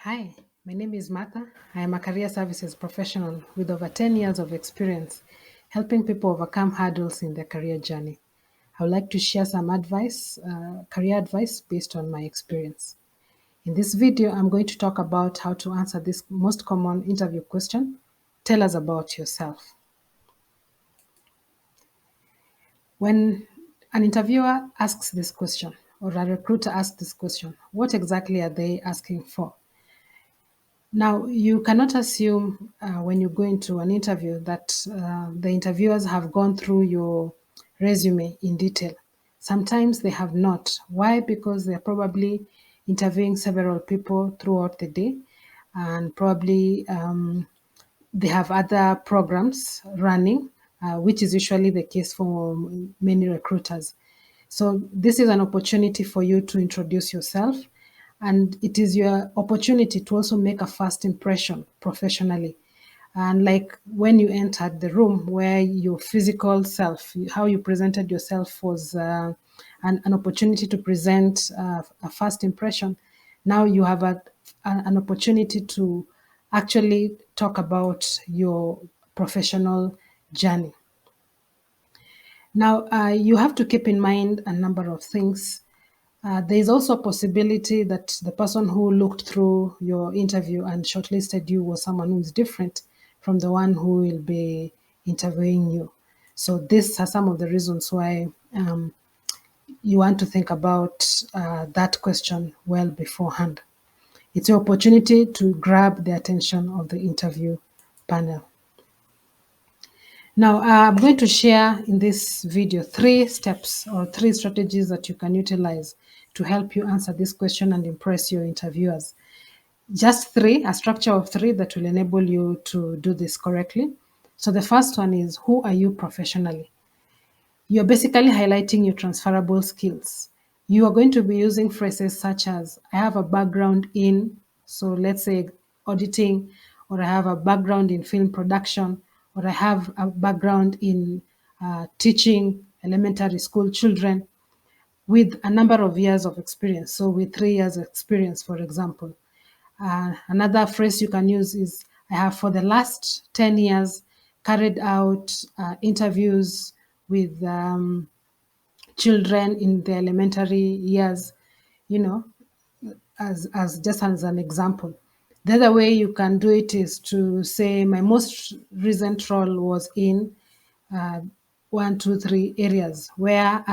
Hi, my name is Martha. I am a career services professional with over 10 years of experience helping people overcome hurdles in their career journey. I would like to share some career advice based on my experience. In this video, I'm going to talk about how to answer this most common interview question. Tell us about yourself. When an interviewer asks this question or a recruiter asks this question, what exactly are they asking for? Now, you cannot assume when you go into an interview that the interviewers have gone through your resume in detail. Sometimes they have not. Why? Because they're probably interviewing several people throughout the day, and probably they have other programs running, which is usually the case for many recruiters. So this is an opportunity for you to introduce yourself, and it is your opportunity to also make a first impression professionally. And like when you entered the room, where your physical self, how you presented yourself was an opportunity to present a first impression. Now you have an opportunity to actually talk about your professional journey. Now, you have to keep in mind a number of things. There is also a possibility that the person who looked through your interview and shortlisted you was someone who is different from the one who will be interviewing you. So these are some of the reasons why you want to think about that question well beforehand. It's your opportunity to grab the attention of the interview panel. Now, I'm going to share in this video 3 steps or 3 strategies that you can utilize to help you answer this question and impress your interviewers. Just 3, a structure of 3 that will enable you to do this correctly. So the first one is, who are you professionally? You're basically highlighting your transferable skills. You are going to be using phrases such as, I have a background in, so let's say auditing, or I have a background in film production, or I have a background in teaching elementary school children with a number of years of experience. So with 3 years experience, for example. Another phrase you can use is, I have for the last 10 years carried out interviews with children in the elementary years, you know, as just as an example. The other way you can do it is to say, my most recent role was in 1, 2, 3 areas where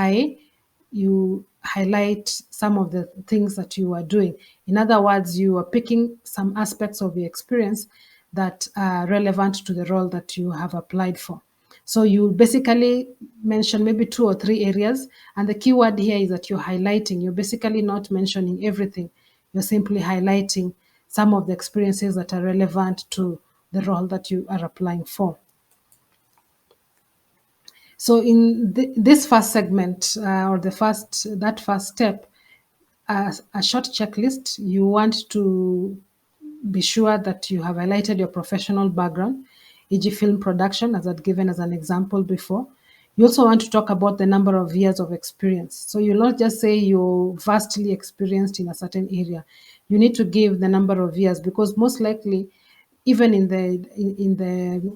you highlight some of the things that you are doing. In other words, you are picking some aspects of your experience that are relevant to the role that you have applied for. So you basically mention maybe 2 or 3 areas, and the key word here is that you're highlighting. You're basically not mentioning everything. You're simply highlighting some of the experiences that are relevant to the role that you are applying for. So in this first segment, or that first step, a short checklist, you want to be sure that you have highlighted your professional background, e.g. film production, as I'd given as an example before. You also want to talk about the number of years of experience. So you'll not just say you're vastly experienced in a certain area. You need to give the number of years, because most likely, even in the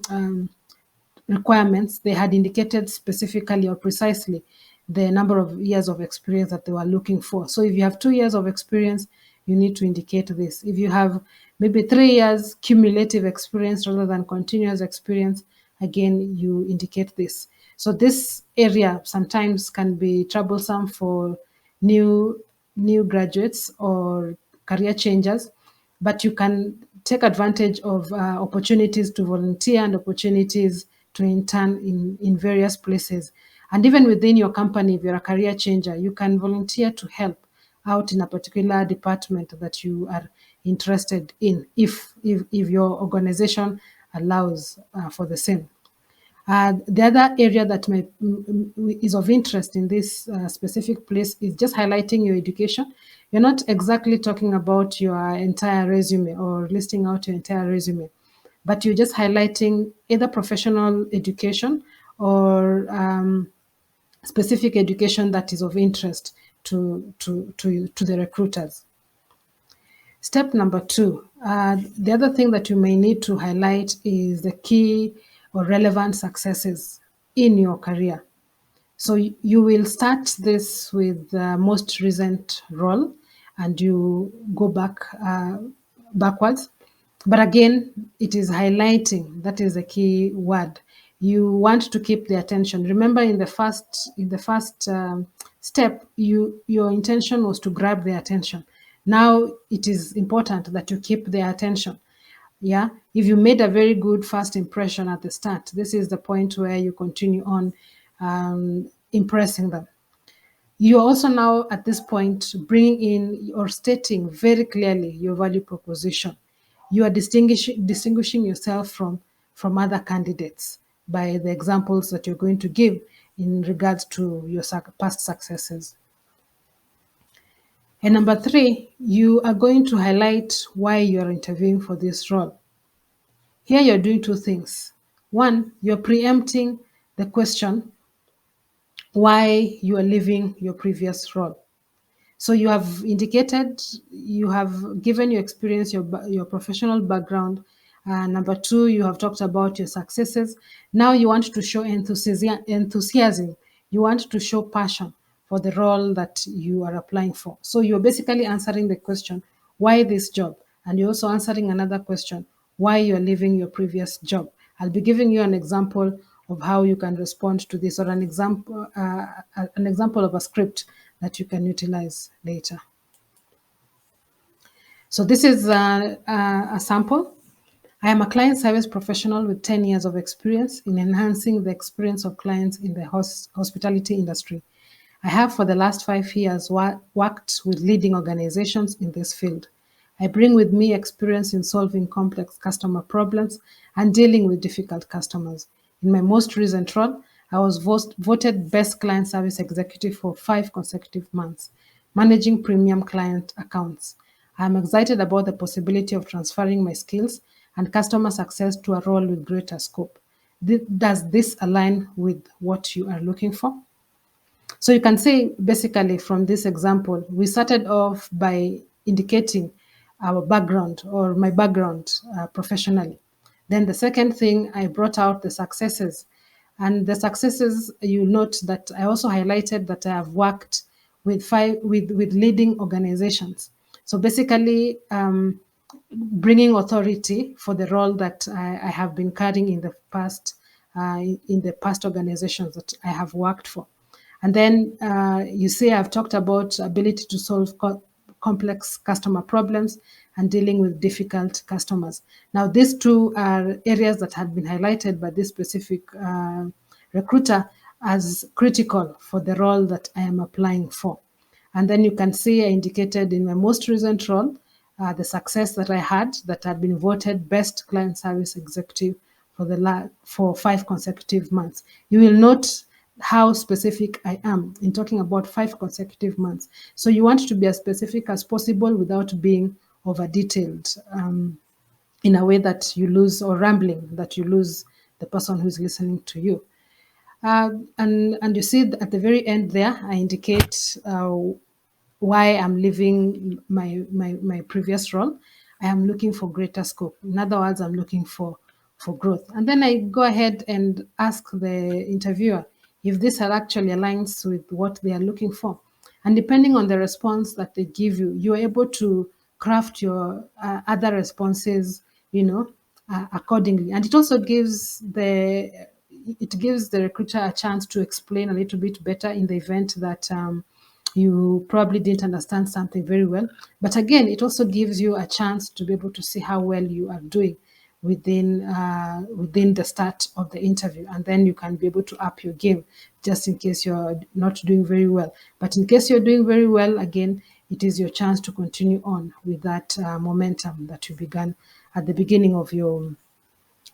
requirements, they had indicated specifically or precisely the number of years of experience that they were looking for. So if you have 2 years of experience, you need to indicate this. If you have maybe 3 years cumulative experience rather than continuous experience, again, you indicate this. So this area sometimes can be troublesome for new graduates or career changers, but you can take advantage of opportunities to volunteer and opportunities to intern in various places. And even within your company, if you're a career changer, you can volunteer to help out in a particular department that you are interested in, if your organization allows for the same. The other area that is of interest in this specific place is just highlighting your education. You're not exactly talking about your entire resume or listing out your entire resume, but you're just highlighting either professional education or specific education that is of interest to the recruiters. Step number 2, the other thing that you may need to highlight is the key or relevant successes in your career. So you will start this with the most recent role and you go backwards. But again, it is highlighting, that is a key word. You want to keep the attention. Remember, in the first step, your intention was to grab their attention. Now it is important that you keep their attention. Yeah, if you made a very good first impression at the start, this is the point where you continue on impressing them. You're also now at this point bringing in or stating very clearly your value proposition. You are distinguishing yourself from other candidates by the examples that you're going to give in regards to your past successes. And number 3, you are going to highlight why you're interviewing for this role. Here you're doing 2 things. 1, you're preempting the question why you are leaving your previous role. So you have indicated, you have given your experience, your professional background. Number 2, you have talked about your successes. Now you want to show enthusiasm. You want to show passion for the role that you are applying for. So you're basically answering the question, why this job? And you're also answering another question, why you're leaving your previous job. I'll be giving you an example of how you can respond to this, or an example of a script that you can utilize later. So this is a sample. I am a client service professional with 10 years of experience in enhancing the experience of clients in the hospitality industry. I have for the last 5 years worked with leading organizations in this field. I bring with me experience in solving complex customer problems and dealing with difficult customers. In my most recent role, I was voted Best Client Service Executive for 5 consecutive months, managing premium client accounts. I am excited about the possibility of transferring my skills and customer success to a role with greater scope. Does this align with what you are looking for? So you can say, basically, from this example, we started off by indicating our background, or my background professionally. Then the second thing, I brought out the successes. And the successes, you note that I also highlighted that I have worked with leading organizations. So basically, bringing authority for the role that I have been carrying in the past organizations that I have worked for. And then you see I've talked about ability to solve complex customer problems and dealing with difficult customers. Now, these 2 are areas that had been highlighted by this specific recruiter as critical for the role that I am applying for. And then you can see I indicated in my most recent role the success that I had been voted Best Client Service Executive for 5 consecutive months. You will note how specific I am in talking about 5 consecutive months. So you want to be as specific as possible without being over detailed in a way that you lose, or rambling, that you lose the person who's listening to you. And you see at the very end there, I indicate why I'm leaving my previous role. I am looking for greater scope. In other words, I'm looking for growth. And then I go ahead and ask the interviewer if this actually aligns with what they are looking for. And depending on the response that they give you, you're able to craft your other responses, accordingly. And it also gives the recruiter a chance to explain a little bit better in the event that you probably didn't understand something very well. But again, it also gives you a chance to be able to see how well you are doing within the start of the interview, and then you can be able to up your game just in case you're not doing very well. But in case you're doing very well, again, it is your chance to continue on with that momentum that you began at the beginning of your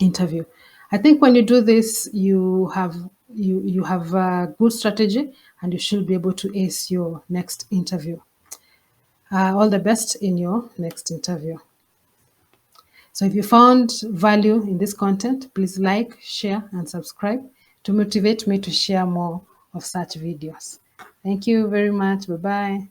interview. I think when you do this, you have a good strategy, and you should be able to ace your next interview. All the best in your next interview. So if you found value in this content, please like, share, and subscribe to motivate me to share more of such videos. Thank you very much. Bye-bye.